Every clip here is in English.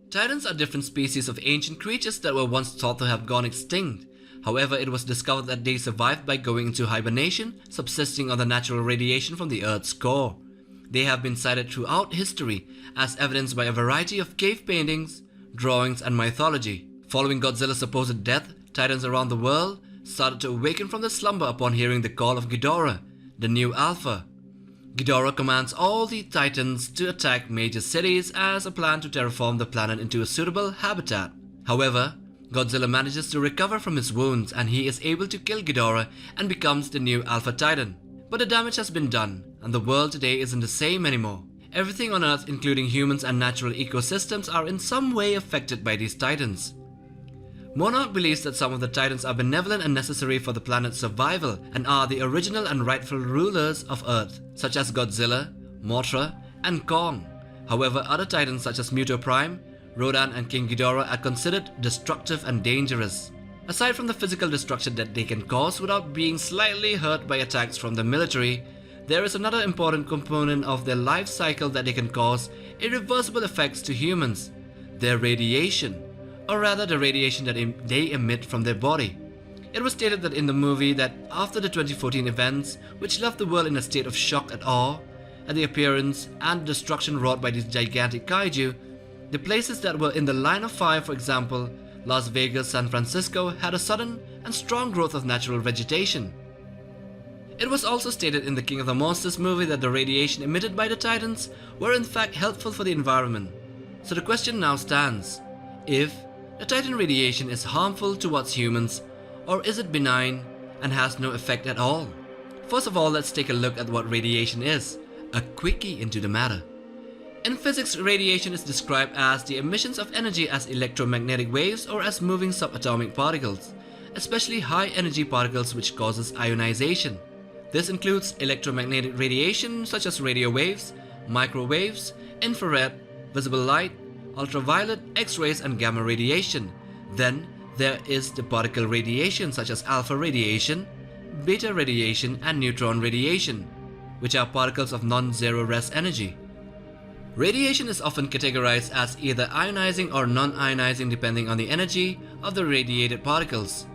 Titans are different species of ancient creatures that were once thought to have gone extinct. However, it was discovered that they survived by going into hibernation, subsisting on the natural radiation from the Earth's core. They have been cited throughout history, as evidenced by a variety of cave paintings, drawings, and mythology. Following Godzilla's supposed death, Titans around the world started to awaken from their slumber upon hearing the call of Ghidorah, the new Alpha. Ghidorah commands all the Titans to attack major cities as a plan to terraform the planet into a suitable habitat. However, Godzilla manages to recover from his wounds and he is able to kill Ghidorah and becomes the new Alpha Titan. But the damage has been done, and the world today isn't the same anymore. Everything on Earth, including humans and natural ecosystems, are in some way affected by these Titans. Monarch believes that some of the Titans are benevolent and necessary for the planet's survival and are the original and rightful rulers of Earth, such as Godzilla, Mothra, and Kong. However, other Titans such as Muto Prime, Rodan, and King Ghidorah are considered destructive and dangerous. Aside from the physical destruction that they can cause without being slightly hurt by attacks from the military, there is another important component of their life cycle that they can cause irreversible effects to humans: their radiation, or rather the radiation that they emit from their body. It was stated that in the movie that after the 2014 events, which left the world in a state of shock and awe at the appearance and destruction wrought by these gigantic kaiju, the places that were in the line of fire, for example, Las Vegas, San Francisco, had a sudden and strong growth of natural vegetation. It was also stated in the King of the Monsters movie that the radiation emitted by the Titans were in fact helpful for the environment. So the question now stands: if the Titan radiation is harmful towards humans, or is it benign and has no effect at all? First of all, let's take a look at what radiation is, a quickie into the matter. In physics, radiation is described as the emissions of energy as electromagnetic waves or as moving subatomic particles, especially high-energy particles which causes ionization. This includes electromagnetic radiation such as radio waves, microwaves, infrared, visible light, ultraviolet, X-rays, and gamma radiation. Then there is the particle radiation such as alpha radiation, beta radiation, and neutron radiation, which are particles of non-zero rest energy. Radiation is often categorized as either ionizing or non-ionizing depending on the energy of the radiated particles.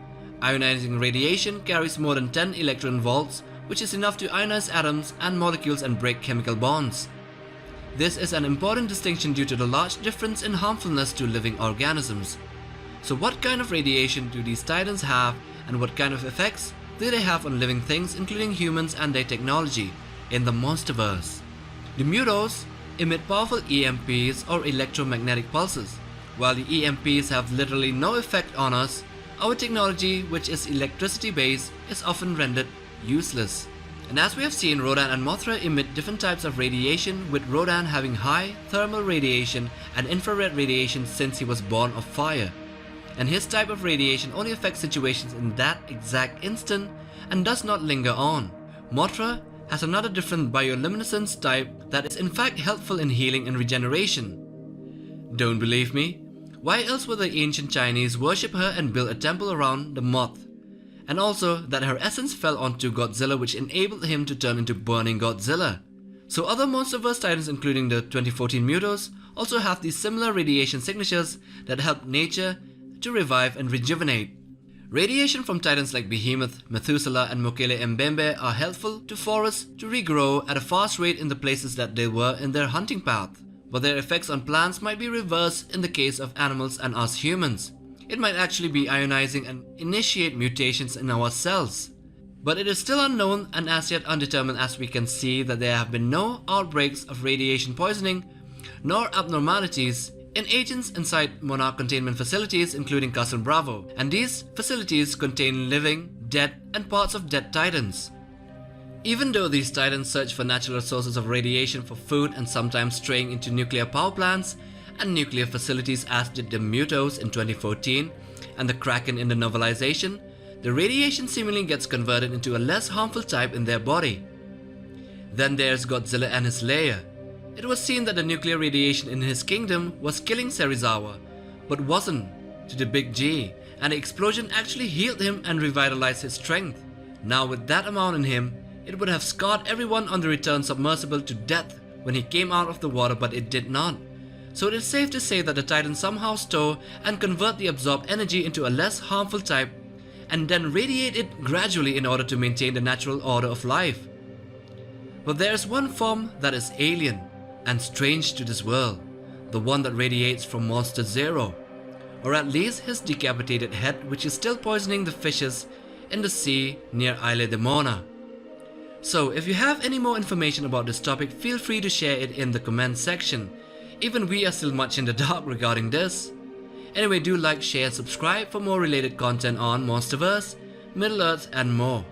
Ionizing radiation carries more than 10 electron volts, which is enough to ionize atoms and molecules and break chemical bonds. This is an important distinction due to the large difference in harmfulness to living organisms. So what kind of radiation do these Titans have, and what kind of effects do they have on living things including humans and their technology in the Monsterverse? The Mutos emit powerful EMPs or electromagnetic pulses. While the EMPs have literally no effect on us, our technology, which is electricity based, is often rendered useless. And as we have seen, Rodan and Mothra emit different types of radiation, with Rodan having high thermal radiation and infrared radiation since he was born of fire. And his type of radiation only affects situations in that exact instant and does not linger on. Mothra has another different bioluminescence type that is in fact helpful in healing and regeneration. Don't believe me? Why else would the ancient Chinese worship her and build a temple around the moth? And also that her essence fell onto Godzilla, which enabled him to turn into burning Godzilla. So other Monsterverse Titans, including the 2014 Mutos, also have these similar radiation signatures that help nature to revive and rejuvenate. Radiation from Titans like Behemoth, Methuselah, and Mokele Mbembe are helpful to forests to regrow at a fast rate in the places that they were in their hunting path. But their effects on plants might be reversed in the case of animals and us humans. It might actually be ionizing and initiate mutations in our cells. But it is still unknown and as yet undetermined, as we can see that there have been no outbreaks of radiation poisoning nor abnormalities in agents inside Monarch containment facilities, including Castle Bravo, and these facilities contain living, dead, and parts of dead Titans. Even though these Titans search for natural sources of radiation for food and sometimes straying into nuclear power plants and nuclear facilities as did the Mutos in 2014 and the Kraken in the novelization, the radiation seemingly gets converted into a less harmful type in their body. Then there's Godzilla and his lair. It was seen that the nuclear radiation in his kingdom was killing Serizawa, but wasn't to the big G, and the explosion actually healed him and revitalized his strength. Now with that amount in him, it would have scarred everyone on the return submersible to death when he came out of the water, but it did not. So it is safe to say that the Titans somehow store and convert the absorbed energy into a less harmful type and then radiate it gradually in order to maintain the natural order of life. But there is one form that is alien and strange to this world, the one that radiates from Monster Zero, or at least his decapitated head, which is still poisoning the fishes in the sea near Isla de Mona. So if you have any more information about this topic, feel free to share it in the comment section. Even we are still much in the dark regarding this. Anyway, do like, share and subscribe for more related content on Monsterverse, Middle-earth and more.